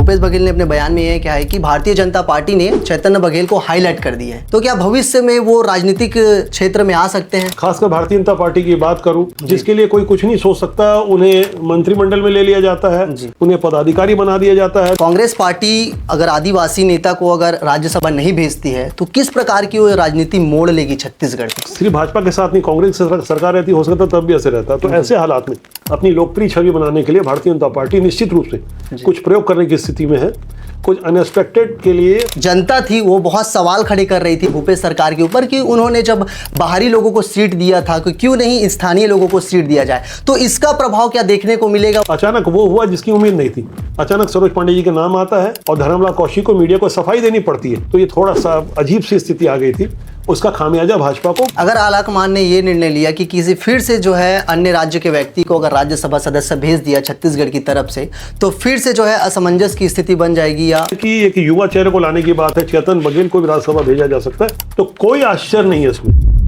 भूपेश बघेल ने अपने बयान में यह कहा है कि भारतीय जनता पार्टी ने चैतन्य बघेल को हाईलाइट कर दिया है। तो क्या भविष्य में वो राजनीतिक क्षेत्र में आ सकते हैं? खासकर भारतीय जनता पार्टी की बात करूं, जिसके लिए कोई कुछ नहीं सोच सकता, उन्हें मंत्रिमंडल में ले लिया जाता है, उन्हें पदाधिकारी बना दिया जाता है। कांग्रेस पार्टी अगर आदिवासी नेता को अगर राज्यसभा नहीं भेजती है तो किस प्रकार की वो राजनीति मोड़ लेगी छत्तीसगढ़ की? सिर्फ भाजपा के साथ नहीं, कांग्रेस सरकार रहती, हो सकता तब भी ऐसे रहता। तो ऐसे हालात में अपनी लोकप्रिय छवि बनाने के लिए भारतीय जनता पार्टी निश्चित रूप से कुछ प्रयोग करने की स्थिति में है। कुछ अनएक्सपेक्टेड के लिए जनता थी वो बहुत सवाल खड़े कर रही थी भूपेश सरकार के ऊपर कि उन्होंने जब बाहरी लोगों को सीट दिया था कि क्यों नहीं स्थानीय लोगों को सीट दिया जाए। तो इसका प्रभाव क्या देखने को मिलेगा? अचानक वो हुआ जिसकी उम्मीद नहीं थी। अचानक सरोज पांडे जी का नाम आता है और धर्मलाल कौशिक को मीडिया को सफाई देनी पड़ती है, तो ये थोड़ा सा अजीब सी स्थिति आ गई थी। उसका खामियाजा भाजपा को। अगर आलाकमान ने ये निर्णय लिया कि किसी फिर से जो है अन्य राज्य के व्यक्ति को अगर राज्यसभा सदस्य भेज दिया छत्तीसगढ़ की तरफ से, तो फिर से जो है असमंजस की स्थिति बन जाएगी। या कि एक युवा चेहरे को लाने की बात है, चेतन बघेल को भी राज्यसभा भेजा जा सकता है, तो कोई आश्चर्य नहीं है इसमें।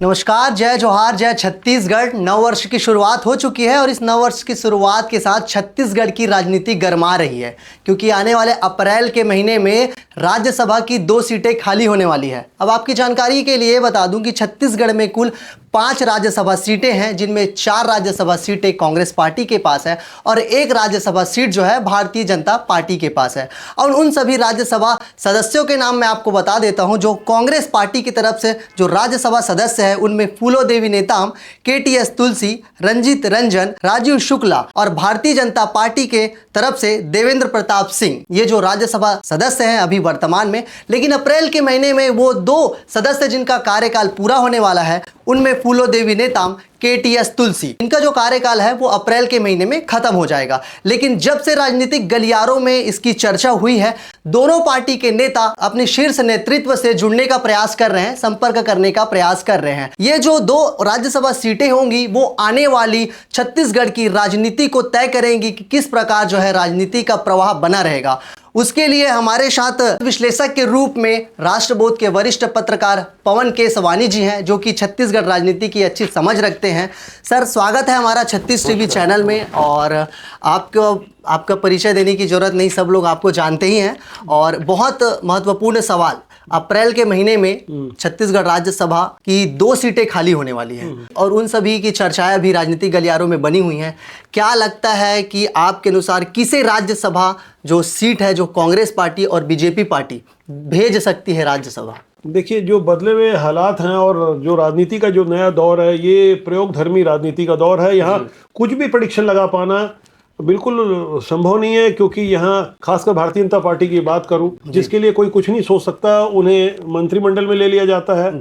नमस्कार, जय जोहार, जय छत्तीसगढ़। नववर्ष की शुरुआत हो चुकी है और इस नववर्ष की शुरुआत के साथ छत्तीसगढ़ की राजनीति गरमा रही है, क्योंकि आने वाले अप्रैल के महीने में राज्यसभा की 2 सीटें खाली होने वाली है। अब आपकी जानकारी के लिए बता दूं कि छत्तीसगढ़ में कुल 5 राज्यसभा सीटें हैं, जिनमें 4 राज्यसभा सीटें कांग्रेस पार्टी के पास है और 1 राज्यसभा सीट जो है भारतीय जनता पार्टी के पास है। और उन सभी राज्यसभा सदस्यों के नाम मैं आपको बता देता हूं। जो कांग्रेस पार्टी की तरफ से जो राज्यसभा सदस्य है उनमें फूलोदेवी नेताम, केटीएस तुलसी, रंजीत रंजन, राजीव शुक्ला और भारतीय जनता पार्टी के तरफ से देवेंद्र प्रताप सिंह, ये जो राज्यसभा सदस्य हैं अभी वर्तमान में। लेकिन अप्रैल के महीने में वो 2 सदस्य जिनका कार्यकाल पूरा होने वाला है, उनमें फूलोदेवी नेताम, केटीएस तुलसी, इनका जो कार्यकाल है वो अप्रैल के महीने में खत्म हो जाएगा। लेकिन जब से राजनीतिक गलियारों में इसकी चर्चा हुई है, दोनों पार्टी के नेता अपने शीर्ष नेतृत्व से जुड़ने का प्रयास कर रहे हैं, संपर्क करने का प्रयास कर रहे हैं। ये जो 2 राज्यसभा सीटें होंगी वो आने वाली छत्तीसगढ़ की राजनीति को तय करेंगी कि किस प्रकार जो है राजनीति का प्रवाह बना रहेगा। उसके लिए हमारे साथ विश्लेषक के रूप में राष्ट्रबोध के वरिष्ठ पत्रकार पवन केसवानी जी हैं, जो कि छत्तीसगढ़ राजनीति की अच्छी समझ रखते हैं। सर, स्वागत है हमारा छत्तीस टीवी चैनल में। और आपका परिचय देने की जरूरत नहीं, सब लोग आपको जानते ही हैं। और बहुत महत्वपूर्ण सवाल, अप्रैल के महीने में छत्तीसगढ़ राज्यसभा की 2 सीटें खाली होने वाली हैं और उन सभी की चर्चाएं भी राजनीतिक गलियारों में बनी हुई हैं। क्या लगता है कि आपके अनुसार किसे राज्यसभा जो सीट है जो कांग्रेस पार्टी और बीजेपी पार्टी भेज सकती है राज्यसभा? देखिए, जो बदले हुए हालात हैं और जो राजनीति का जो नया दौर है, ये प्रयोगधर्मी राजनीति का दौर है। यहाँ कुछ भी प्रेडिक्शन लगा पाना बिल्कुल संभव नहीं है, क्योंकि यहाँ खासकर भारतीय जनता पार्टी की बात करूं, जिसके लिए कोई कुछ नहीं सोच सकता, उन्हें मंत्रिमंडल में ले लिया जाता है,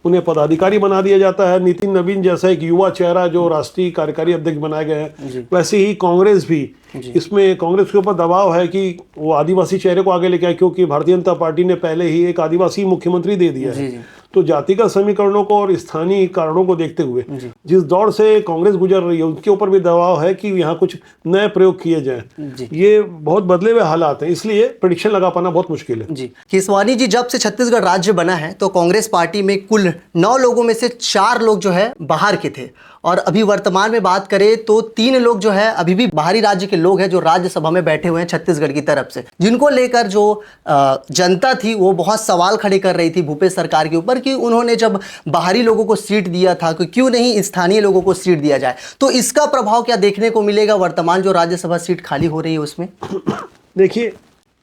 उन्हें पदाधिकारी बना दिया जाता है। नितिन नवीन जैसा एक युवा चेहरा जो राष्ट्रीय कार्यकारी अध्यक्ष बनाए गए हैं, वैसे ही कांग्रेस भी, इसमें कांग्रेस के ऊपर दबाव है कि वो आदिवासी चेहरे को आगे लेके आए, क्योंकि भारतीय जनता पार्टी ने पहले ही एक आदिवासी मुख्यमंत्री दे दिया है। तो जातिगत समीकरणों को और स्थानीय कारणों को देखते हुए जिस दौर से कांग्रेस गुजर रही है, उसके ऊपर भी दबाव है कि यहाँ कुछ नए प्रयोग किए जाएं। ये बहुत बदले हुए हालात हैं, इसलिए प्रेडिक्शन लगा पाना बहुत मुश्किल है। जी केसवानी जी, जब से छत्तीसगढ़ राज्य बना है तो कांग्रेस पार्टी में कुल 9 लोगों में से 4 लोग जो है बाहर के थे, और अभी वर्तमान में बात करें तो 3 लोग जो है अभी भी बाहरी राज्य के लोग हैं जो राज्यसभा में बैठे हुए हैं छत्तीसगढ़ की तरफ से, जिनको लेकर जो जनता थी वो बहुत सवाल खड़े कर रही थी भूपेश सरकार के ऊपर कि उन्होंने जब बाहरी लोगों को सीट दिया था कि क्यों नहीं स्थानीय लोगों को सीट दिया जाए। तो इसका प्रभाव क्या देखने को मिलेगा वर्तमान जो राज्यसभा सीट खाली हो रही है उसमें? देखिए,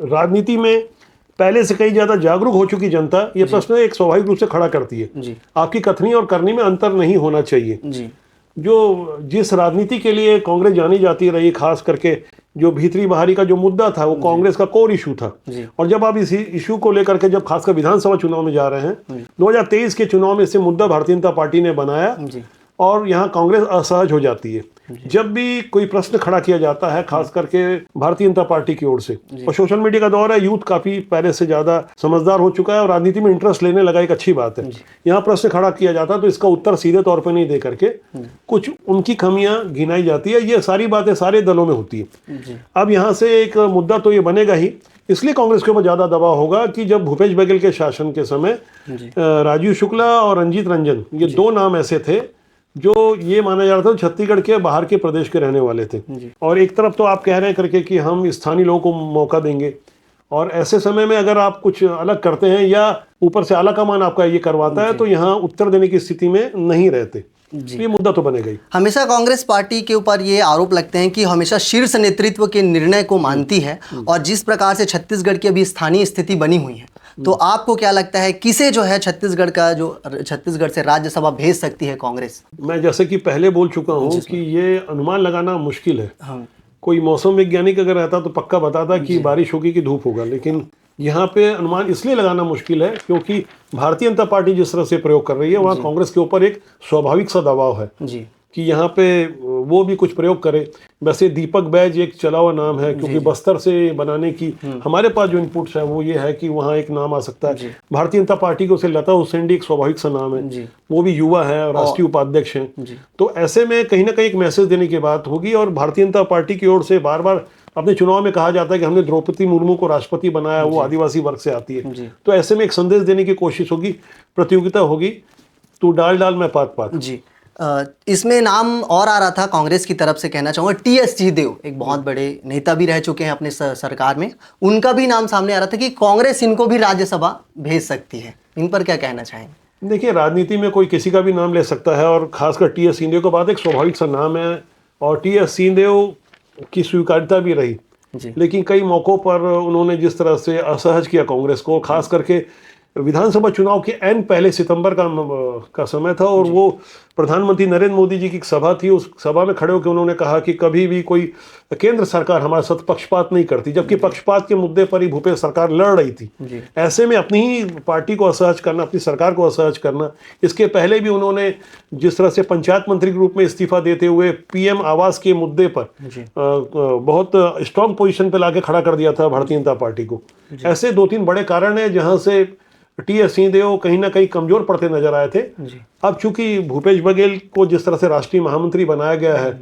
राजनीति में पहले से कहीं ज्यादा जागरूक हो चुकी जनता ये प्रश्न एक स्वाभाविक रूप से खड़ा करती है। आपकी कथनी और करनी में अंतर नहीं होना चाहिए। जो जिस राजनीति के लिए कांग्रेस जानी जाती रही, खास करके जो भीतरी बाहरी का जो मुद्दा था वो कांग्रेस का कोर इशू था। और जब आप इस इशू को लेकर के जब खासकर विधानसभा चुनाव में जा रहे हैं, 2023 के चुनाव में इसे मुद्दा भारतीय जनता पार्टी ने बनाया और यहाँ कांग्रेस असहज हो जाती है। जब भी कोई प्रश्न खड़ा किया जाता है, खास करके भारतीय जनता पार्टी की ओर से, और सोशल मीडिया का दौर है, यूथ काफी पहले से ज्यादा समझदार हो चुका है और राजनीति में इंटरेस्ट लेने लगा, एक अच्छी बात है। यहाँ प्रश्न खड़ा किया जाता है तो इसका उत्तर सीधे तौर पर नहीं दे करके कुछ उनकी खामियां गिनाई जाती है। ये सारी बातें सारे दलों में होती है। अब यहाँ से एक मुद्दा तो ये बनेगा ही, इसलिए कांग्रेस के ऊपर ज्यादा दबाव होगा कि जब भूपेश बघेल के शासन के समय राजीव शुक्ला और रंजीत रंजन, ये 2 नाम ऐसे थे जो ये माना जा रहा था छत्तीसगढ़ के बाहर के प्रदेश के रहने वाले थे। और एक तरफ तो आप कह रहे हैं करके कि हम स्थानीय लोगों को मौका देंगे, और ऐसे समय में अगर आप कुछ अलग करते हैं या ऊपर से आला कमान आपका ये करवाता है तो यहाँ उत्तर देने की स्थिति में नहीं रहते। ये मुद्दा तो बनेगा ही। हमेशा कांग्रेस पार्टी के ऊपर ये आरोप लगते हैं कि हमेशा शीर्ष नेतृत्व के निर्णय को मानती है, और जिस प्रकार से छत्तीसगढ़ की अभी स्थानीय स्थिति बनी हुई है, तो आपको क्या लगता है किसे जो है छत्तीसगढ़ से राज्यसभा भेज सकती है कांग्रेस? मैं जैसे कि पहले बोल चुका हूँ कि ये अनुमान लगाना मुश्किल है। हाँ। कोई मौसम वैज्ञानिक अगर रहता तो पक्का बताता कि बारिश होगी कि धूप होगा, लेकिन यहाँ पे अनुमान इसलिए लगाना मुश्किल है क्योंकि भारतीय जनता पार्टी जिस तरह से प्रयोग कर रही है वहाँ कांग्रेस के ऊपर एक स्वाभाविक सा दबाव है जी कि यहाँ पे वो भी कुछ प्रयोग करे। वैसे दीपक बैज एक चला हुआ नाम है, क्योंकि बस्तर से बनाने की हमारे पास जो इनपुट्स है वो ये है कि वहाँ एक नाम आ सकता है। भारतीय जनता पार्टी को से लता हुसैन एक स्वाभाविक सा नाम है, वो भी युवा है और राष्ट्रीय उपाध्यक्ष हैं। तो ऐसे में कहीं ना कहीं एक मैसेज देने की बात होगी, और भारतीय जनता पार्टी की ओर से बार बार अपने चुनाव में कहा जाता है कि हमने द्रौपदी मुर्मू को राष्ट्रपति बनाया, वो आदिवासी वर्ग से आती है। तो ऐसे में एक संदेश देने की कोशिश होगी, प्रतियोगिता होगी, तू डाल डाल मैं पात पात। जी इसमें नाम और आ रहा था कांग्रेस की तरफ से, कहना चाहूँगा टी.एस. सिंहदेव एक बहुत बड़े नेता भी रह चुके हैं अपने सरकार में, उनका भी नाम सामने आ रहा था कि कांग्रेस इनको भी राज्यसभा भेज सकती है। इन पर क्या कहना चाहेंगे? देखिए, राजनीति में कोई किसी का भी नाम ले सकता है, और खासकर टी.एस. सिंहदेव के बाद एक स्वाभाविक सा नाम है, और टी.एस. सिंहदेव की स्वीकार्यता भी रही। लेकिन कई मौक़ों पर उन्होंने जिस तरह से असहज किया कांग्रेस को, खास करके विधानसभा चुनाव के एन पहले सितंबर का समय था, और वो प्रधानमंत्री नरेंद्र मोदी जी की एक सभा थी। उस सभा में खड़े होकर उन्होंने कहा कि कभी भी कोई केंद्र सरकार हमारे साथ पक्षपात नहीं करती, जबकि पक्षपात के मुद्दे पर ही भूपेश सरकार लड़ रही थी। ऐसे में अपनी ही पार्टी को असहज करना, अपनी सरकार को असहज करना, इसके पहले भी उन्होंने जिस तरह से पंचायत मंत्री के रूप में इस्तीफा देते हुए पीएम आवास के मुद्दे पर बहुत स्ट्रांग पोजीशन पे लाके खड़ा कर दिया था भारतीय जनता पार्टी को। ऐसे 2-3 बड़े कारण हैं जहां से टी.एस. सिंहदेव कहीं ना कहीं कमजोर पड़ते नजर आए थे। अब चूंकि भूपेश बघेल को जिस तरह से राष्ट्रीय महामंत्री बनाया गया है,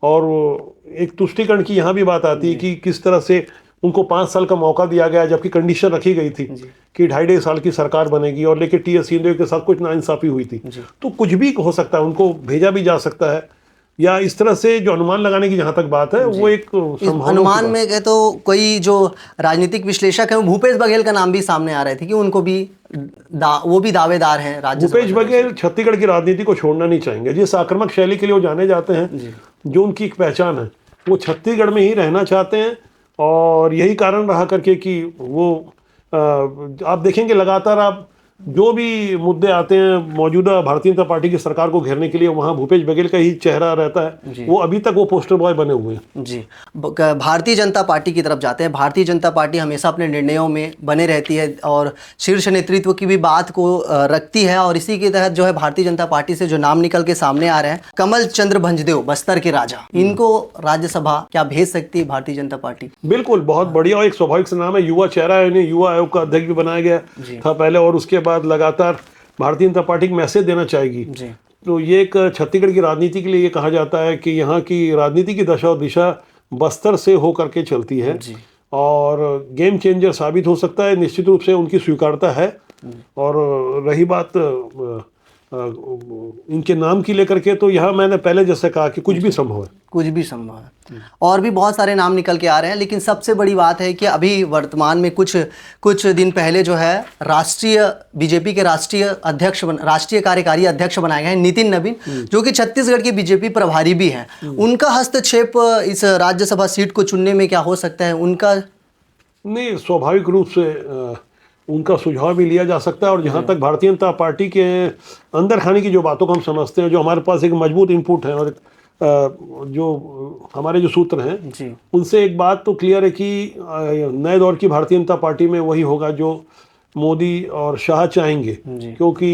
और एक तुष्टीकरण की यहाँ भी बात आती है कि किस तरह से उनको 5 साल का मौका दिया गया, जबकि कंडीशन रखी गई थी कि 2.5 साल की सरकार बनेगी, और लेकिन टी.एस. सिंहदेव के साथ कुछ नाइंसाफी हुई थी। तो कुछ भी हो सकता है, उनको भेजा भी जा सकता है, या इस तरह से जो अनुमान लगाने की जहां तक बात है वो एक अनुमान में कहे तो कोई जो राजनीतिक विश्लेषक है, भूपेश बघेल का नाम भी सामने आ रहे थे कि उनको भी वो भी दावेदार हैं राज्यसभा। भूपेश बघेल छत्तीसगढ़ की राजनीति को छोड़ना नहीं चाहेंगे। जिस आक्रामक शैली के लिए वो जाने जाते हैं, जो उनकी एक पहचान है, वो छत्तीसगढ़ में ही रहना चाहते हैं, और यही कारण रहा करके कि वो आप देखेंगे लगातार आप जो भी मुद्दे आते हैं मौजूदा भारतीय जनता पार्टी की सरकार को घेरने के लिए, वहां भूपेश बघेल का ही चेहरा रहता है। वो अभी तक वो पोस्टर बॉय बने हुए हैं। जी भारतीय जनता पार्टी की तरफ जाते हैं। भारतीय जनता पार्टी हमेशा अपने निर्णयों में बने रहती है और शीर्ष नेतृत्व की भी बात को रखती है, और इसी के तहत जो है भारतीय जनता पार्टी से जो नाम निकल के सामने आ रहे हैं, कमल चंद्र भंजदेव, बस्तर के राजा, इनको राज्यसभा क्या भेज सकती है भारतीय जनता पार्टी? बिल्कुल, बहुत बढ़िया और एक स्वाभाविक से नाम है। युवा चेहरा है, इन्हें युवा आयोग का अध्यक्ष भी बनाया गया था पहले, और उसके बाद लगातार भारतीय जनता पार्टी को मैसेज देना चाहेगी। तो ये एक छत्तीसगढ़ की राजनीति के लिए ये कहा जाता है कि यहाँ की राजनीति की दशा और दिशा बस्तर से हो करके चलती है, और गेम चेंजर साबित हो सकता है। निश्चित रूप से उनकी स्वीकार्यता है। और रही बात इनके नाम की लेकर के, तो यहाँ मैंने पहले जैसे कहा कि कुछ भी संभव है, कुछ भी संभव है, और भी बहुत सारे नाम निकल के आ रहे हैं। लेकिन सबसे बड़ी बात है कि अभी वर्तमान में कुछ दिन पहले जो है बीजेपी के राष्ट्रीय कार्यकारी अध्यक्ष बनाए गए हैं नितिन नवीन, जो कि छत्तीसगढ़ के बीजेपी प्रभारी भी हैं। उनका हस्तक्षेप इस राज्यसभा सीट को चुनने में क्या हो सकता है? उनका नहीं, स्वाभाविक रूप से उनका सुझाव भी लिया जा सकता है। और जहाँ तक भारतीय जनता पार्टी के अंदर खाने की जो बातों को हम समझते हैं, जो हमारे पास एक मजबूत इनपुट है, और जो हमारे जो सूत्र हैं उनसे एक बात तो क्लियर है कि नए दौर की भारतीय जनता पार्टी में वही होगा जो मोदी और शाह चाहेंगे, क्योंकि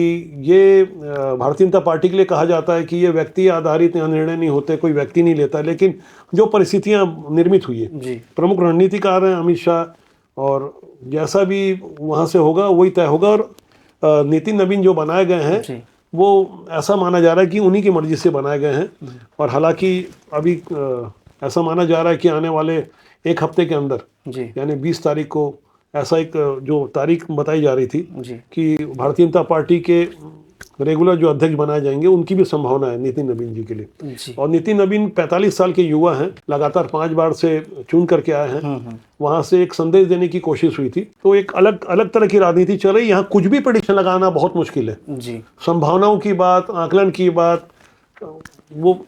ये भारतीय जनता पार्टी के लिए कहा जाता है कि ये व्यक्ति आधारित निर्णय नहीं होते, कोई व्यक्ति नहीं लेता, लेकिन जो परिस्थितियाँ निर्मित हुई है, प्रमुख रणनीतिकार हैं अमित शाह, और जैसा भी वहाँ से होगा वही तय होगा। और नितिन नवीन जो बनाए गए हैं वो ऐसा माना जा रहा है कि उन्हीं की मर्जी से बनाए गए हैं, और हालांकि अभी ऐसा माना जा रहा है कि आने वाले 1 हफ्ते के अंदर, यानी 20 तारीख को, ऐसा एक जो तारीख बताई जा रही थी कि भारतीय जनता पार्टी के रेगुलर जो अध्यक्ष बनाए जाएंगे उनकी भी संभावना है नितिन नवीन जी के लिए। जी। और नितिन नवीन 45 साल के युवा हैं, लगातार 5 बार से चुन करके आए हैं। वहां से एक संदेश देने की कोशिश हुई थी, तो एक अलग अलग तरह की राजनीति चल रही है। यहाँ कुछ भी प्रेडिक्शन लगाना बहुत मुश्किल है। जी। संभावनाओं की बात, आकलन की बात वो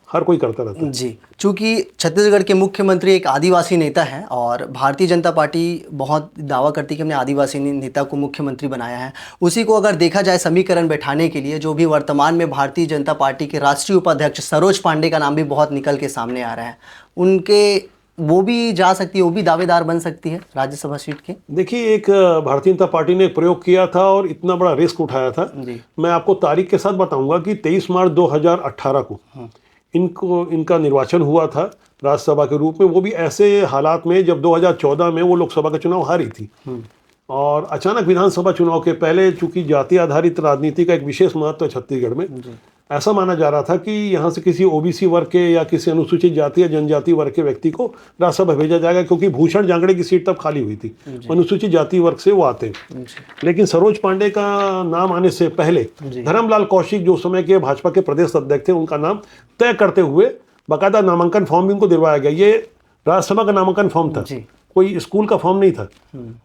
हर कोई करता रहता है। जी, चूंकि छत्तीसगढ़ के मुख्यमंत्री एक आदिवासी नेता हैं और भारतीय जनता पार्टी बहुत दावा करती है कि हमने आदिवासी नेता को मुख्यमंत्री बनाया है, उसी को अगर देखा जाए समीकरण बैठाने के लिए, जो भी वर्तमान में भारतीय जनता पार्टी के राष्ट्रीय उपाध्यक्ष सरोज पांडे का नाम भी बहुत निकल के सामने आ रहा है, उनके वो भी जा सकती है, वो भी दावेदार बन सकती है राज्यसभा सीट के। देखिए, एक भारतीय जनता पार्टी ने एक प्रयोग किया था और इतना बड़ा रिस्क उठाया था। मैं आपको तारीख के साथ बताऊंगा कि 23 मार्च 2018 को इनका निर्वाचन हुआ था राज्यसभा के रूप में, वो भी ऐसे हालात में जब 2014 में वो लोकसभा का चुनाव हारी थी। और अचानक विधानसभा चुनाव के पहले, चूंकि जाति आधारित राजनीति का एक विशेष महत्व है छत्तीसगढ़ में, ऐसा माना जा रहा था कि यहाँ से किसी ओबीसी वर्ग के या किसी अनुसूचित जाति या जनजाति वर्ग के व्यक्ति को राज्यसभा भेजा जाएगा, क्योंकि भूषण जांगड़े की सीट तब खाली हुई थी, अनुसूचित जाति वर्ग से वो आते हैं। लेकिन सरोज पांडे का नाम आने से पहले धर्मलाल कौशिक, जो समय के भाजपा के प्रदेश अध्यक्ष थे, उनका नाम तय करते हुए बाकायदा नामांकन फॉर्म भी उनको दिलवाया गया। ये राज्यसभा का नामांकन फॉर्म था, कोई स्कूल का फॉर्म नहीं था।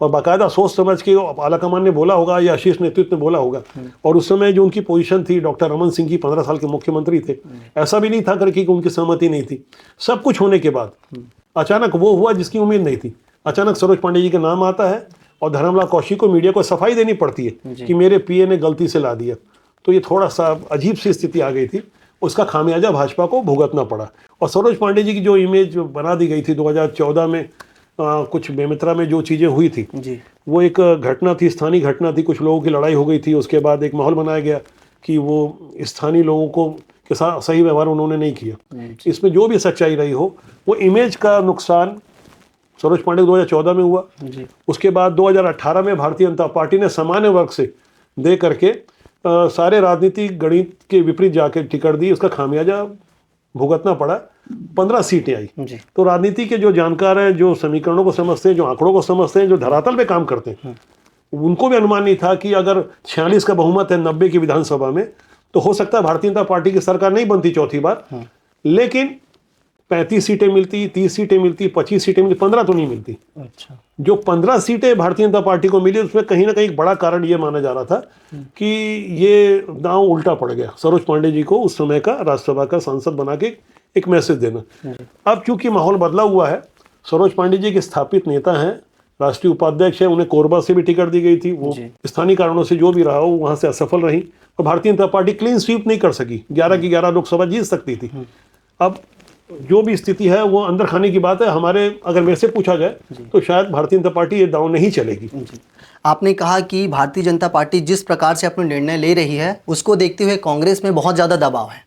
और बाकायदा सोच समझ के आलाकमान ने बोला होगा या शीर्ष नेतृत्व ने बोला होगा। और उस समय जो उनकी पोजीशन थी, डॉक्टर रमन सिंह जी 15 साल के मुख्यमंत्री थे, ऐसा भी नहीं था करके कि उनकी सहमति नहीं थी। सब कुछ होने के बाद अचानक वो हुआ जिसकी उम्मीद नहीं थी। अचानक सरोज पांडे जी का नाम आता है और धर्मलाल कौशिक को मीडिया को सफाई देनी पड़ती है कि मेरे पीए ने गलती से ला दिया। तो ये थोड़ा सा अजीब सी स्थिति आ गई थी, उसका खामियाजा भाजपा को भुगतना पड़ा। और सरोज पांडे जी की जो इमेज बना दी गई थी 2014 में, कुछ बेमित्रा में जो चीज़ें हुई थी वो एक घटना थी, स्थानीय घटना थी, कुछ लोगों की लड़ाई हो गई थी। उसके बाद एक माहौल बनाया गया कि वो स्थानीय लोगों को के साथ सही व्यवहार उन्होंने नहीं किया। इसमें जो भी सच्चाई रही हो, वो इमेज का नुकसान सरोज पांडे 2014 में हुआ। उसके बाद 2018 में भारतीय जनता पार्टी ने सामान्य वर्ग से दे करके सारे राजनीतिक गणित के विपरीत जाकर टिकट दी, उसका खामियाजा भुगतना पड़ा। 15 सीटें आई। तो राजनीति के जो जानकार हैं, जो समीकरणों को समझते हैं, जो आंकड़ों को समझते हैं, जो धरातल पे काम करते हैं, उनको भी अनुमान नहीं था कि अगर 46 का बहुमत है 90 की विधानसभा में, तो हो सकता है भारतीय जनता पार्टी की सरकार नहीं बनती चौथी बार, लेकिन 35 सीटें मिलती, 30 सीटें मिलती, 25 सीटें मिलती, 15 तो नहीं मिलती। अच्छा। जो 15 सीटें भारतीय जनता पार्टी को मिली, उसमें कहीं ना कहीं बड़ा कारण ये माना जा रहा था कि ये दांव उल्टा पड़ गया सरोज पांडे जी को उस समय का राज्यसभा का सांसद बना के एक मैसेज देना। अब चूंकि माहौल बदला हुआ है, सरोज पांडे जी के स्थापित नेता हैं, राष्ट्रीय उपाध्यक्ष है, उन्हें कोरबा से भी टिकट दी गई थी। वो स्थानीय कारणों से जो भी रहा हो वहां से असफल रही और Bharatiya Janata party clean sweep नहीं कर सकी, 11 की 11 लोकसभा जीत सकती थी। अब जो भी स्थिति है वो अंदर खाने की बात है। हमारे अगर मेरे से पूछा जाए तो शायद भारतीय जनता पार्टी ये दांव नहीं चलेगी। आपने कहा कि भारतीय जनता पार्टी जिस प्रकार से अपने निर्णय ले रही है, उसको देखते हुए कांग्रेस में बहुत ज़्यादा दबाव है।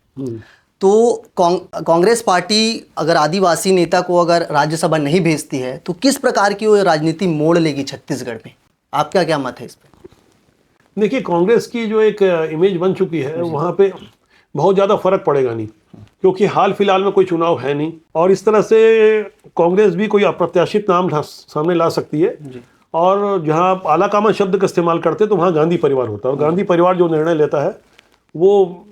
तो कांग्रेस पार्टी अगर आदिवासी नेता को अगर राज्यसभा नहीं भेजती है, तो किस प्रकार की वो राजनीति मोड़ लेगी छत्तीसगढ़ में? आपका क्या मत है इस पर? देखिए, कांग्रेस की जो एक इमेज बन चुकी है, वहाँ पे बहुत ज़्यादा फर्क पड़ेगा नहीं, क्योंकि हाल फिलहाल में कोई चुनाव है नहीं और इस तरह से कांग्रेस भी कोई अप्रत्याशित नाम सामने ला सकती है। और जहाँ आप आलाकमान शब्द का इस्तेमाल करते हैं तो वहाँ गांधी परिवार होता है और गांधी परिवार जो निर्णय लेता है वो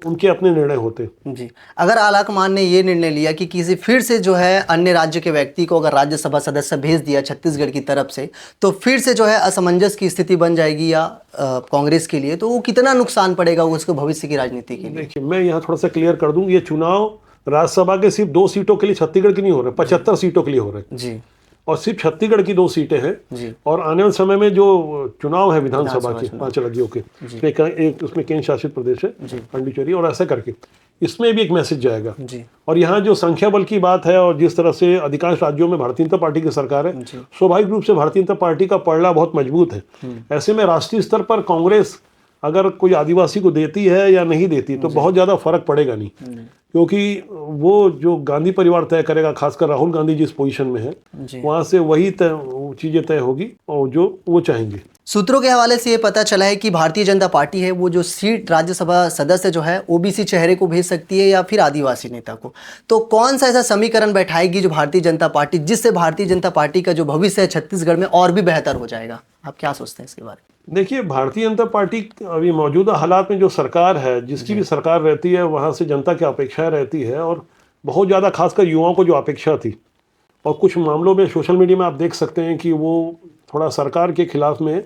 उनके अपने निर्णय होते जी। अगर आलाकमान ने ये निर्णय लिया कि किसी फिर से जो है अन्य राज्य के व्यक्ति को अगर राज्यसभा सदस्य भेज दिया छत्तीसगढ़ की तरफ से, तो फिर से जो है असमंजस की स्थिति बन जाएगी या कांग्रेस के लिए, तो वो कितना नुकसान पड़ेगा उसके भविष्य की राजनीति के लिए? देखिए, मैं यहाँ थोड़ा सा क्लियर कर दूं, ये चुनाव राज्यसभा के सिर्फ 2 सीटों के लिए छत्तीसगढ़ की नहीं हो रहे, 75 सीटों के लिए हो रहे जी। और सिर्फ छत्तीसगढ़ की 2 सीटें हैं और आने वाले समय में जो चुनाव है विधानसभा के 5 राज्यों के, उसमें केंद्र शासित प्रदेश है पांडिचेरी, और ऐसा करके इसमें भी एक मैसेज जाएगा। और यहाँ जो संख्या बल की बात है और जिस तरह से अधिकांश राज्यों में भारतीय जनता पार्टी की सरकार है, स्वाभाविक रूप से भारतीय जनता पार्टी का पलड़ा बहुत मजबूत है। ऐसे में राष्ट्रीय स्तर पर कांग्रेस अगर कोई आदिवासी को देती है या नहीं देती तो बहुत ज़्यादा फर्क पड़ेगा नहीं, क्योंकि वो जो गांधी परिवार तय करेगा, खासकर राहुल गांधी जिस पोजीशन में है वहां से वही चीजें तय होगी और जो वो चाहेंगे। सूत्रों के हवाले से ये पता चला है कि भारतीय जनता पार्टी है वो जो सीट राज्यसभा सदस्य जो है ओबीसी चेहरे को भेज सकती है या फिर आदिवासी नेता को। तो कौन सा ऐसा समीकरण बैठाएगी जो भारतीय जनता पार्टी, जिससे भारतीय जनता पार्टी का जो भविष्य है छत्तीसगढ़ में और भी बेहतर हो जाएगा? आप क्या सोचते हैं इसके बारे में? देखिए, भारतीय जनता पार्टी अभी मौजूदा हालात में जो सरकार है, जिसकी भी सरकार रहती है, वहाँ से जनता की अपेक्षाएं रहती है, और बहुत ज़्यादा खासकर युवाओं को जो अपेक्षा थी, और कुछ मामलों में सोशल मीडिया में आप देख सकते हैं कि वो थोड़ा सरकार के खिलाफ में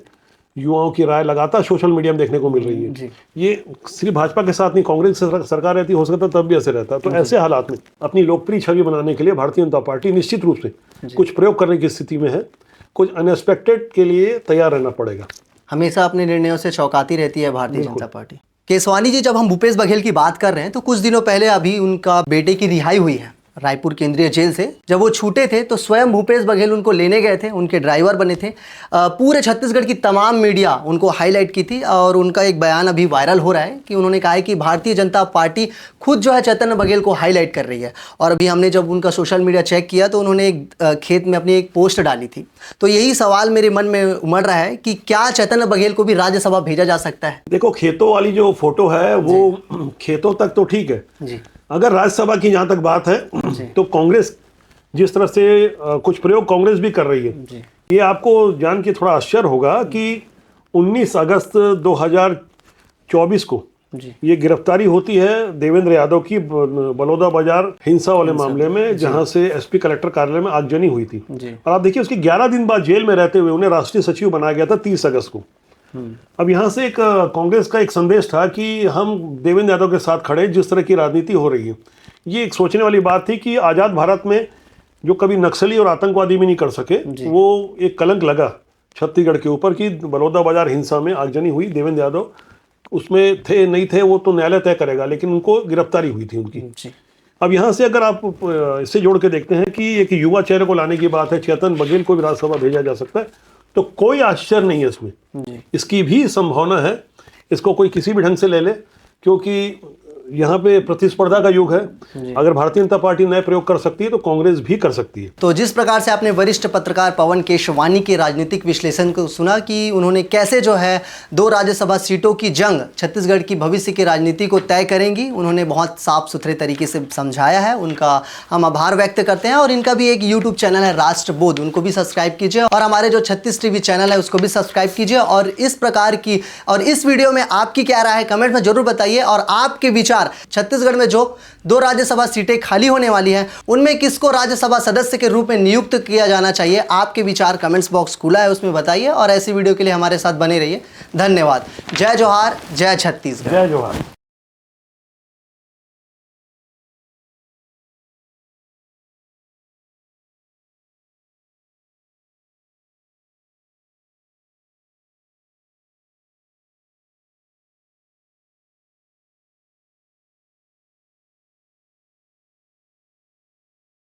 युवाओं की राय लगातार सोशल मीडिया में देखने को मिल रही है। ये सिर्फ भाजपा के साथ नहीं, कांग्रेस की सरकार रहती, हो सकता तब भी ऐसे रहता। तो ऐसे हालात में अपनी लोकप्रिय छवि बनाने के लिए भारतीय जनता पार्टी निश्चित रूप से कुछ प्रयोग करने की स्थिति में है। कुछ अनएक्सपेक्टेड के लिए तैयार रहना पड़ेगा। हमेशा अपने निर्णयों से चौंकाती रहती है भारतीय जनता पार्टी। केसवानी जी, जब हम भूपेश बघेल की बात कर रहे हैं तो कुछ दिनों पहले अभी उनका बेटे की रिहाई हुई है रायपुर केंद्रीय जेल से। जब वो छूटे थे तो स्वयं भूपेश बघेल उनको लेने गए थे, उनके ड्राइवर बने थे। पूरे छत्तीसगढ़ की तमाम मीडिया उनको हाईलाइट की थी, और उनका एक बयान अभी वायरल हो रहा है कि उन्होंने कहा है कि भारतीय जनता पार्टी खुद जो है चैतन्य बघेल को हाईलाइट कर रही है। और अभी हमने जब उनका सोशल मीडिया चेक किया तो उन्होंने एक खेत में अपनी एक पोस्ट डाली थी। तो यही सवाल मेरे मन में उमड़ रहा है कि क्या चैतन्य बघेल को भी राज्यसभा भेजा जा सकता है? देखो, खेतों वाली जो फोटो है वो खेतों तक तो ठीक है जी। अगर राज्यसभा की जहाँ तक बात है तो कांग्रेस जिस तरह से कुछ प्रयोग कांग्रेस भी कर रही है, ये आपको जान के थोड़ा आश्चर्य होगा कि 19 अगस्त 2024 को ये गिरफ्तारी होती है देवेंद्र यादव की बलौदा बाजार हिंसा वाले मामले में, जहां से एसपी कलेक्टर कार्यालय में आगजनी हुई थी। और आप देखिए, उसके 11 दिन बाद जेल में रहते हुए उन्हें राष्ट्रीय सचिव बनाया गया था 30 अगस्त को। अब यहाँ से एक कांग्रेस का एक संदेश था कि हम देवेंद्र यादव के साथ खड़े, जिस तरह की राजनीति हो रही है। ये एक सोचने वाली बात थी कि आज़ाद भारत में जो कभी नक्सली और आतंकवादी भी नहीं कर सके, वो एक कलंक लगा छत्तीसगढ़ के ऊपर कि बलौदा बाजार हिंसा में आगजनी हुई। देवेंद्र यादव उसमें थे नहीं थे वो तो न्यायालय तय करेगा, लेकिन उनको गिरफ्तारी हुई थी उनकी। अब यहाँ से अगर आप इससे जोड़ के देखते हैं कि एक युवा चेहरे को लाने की बात है, चेतन बघेल को भी राज्यसभा भेजा जा सकता है, तो कोई आश्चर्य नहीं है इसमें। इसकी भी संभावना है, इसको कोई किसी भी ढंग से ले ले, क्योंकि यहाँ पे प्रतिस्पर्धा का युग है। अगर भारतीय जनता पार्टी नए प्रयोग कर सकती है तो कांग्रेस भी कर सकती है। तो जिस प्रकार से आपने वरिष्ठ पत्रकार पवन केशवानी के राजनीतिक विश्लेषण को सुना कि उन्होंने कैसे जो है 2 राज्यसभा सीटों की जंग छत्तीसगढ़ की भविष्य की राजनीति को तय करेंगी, उन्होंने बहुत साफ सुथरे तरीके से समझाया है। उनका हम आभार व्यक्त करते हैं। और इनका भी एक यूट्यूब चैनल है राष्ट्रबोध, उनको भी सब्सक्राइब कीजिए, और हमारे जो 36 टीवी चैनल है उसको भी सब्सक्राइब कीजिए। और इस प्रकार की और इस वीडियो में आपकी क्या राय है कमेंट में जरूर बताइए। और आपके विचार छत्तीसगढ़ में जो 2 राज्यसभा सीटें खाली होने वाली हैं उनमें किसको राज्यसभा सदस्य के रूप में नियुक्त किया जाना चाहिए, आपके विचार कमेंट्स बॉक्स खुला है, उसमें बताइए। और ऐसी वीडियो के लिए हमारे साथ बने रहिए। धन्यवाद। जय जोहार, जय छत्तीसगढ़। जय जोहार।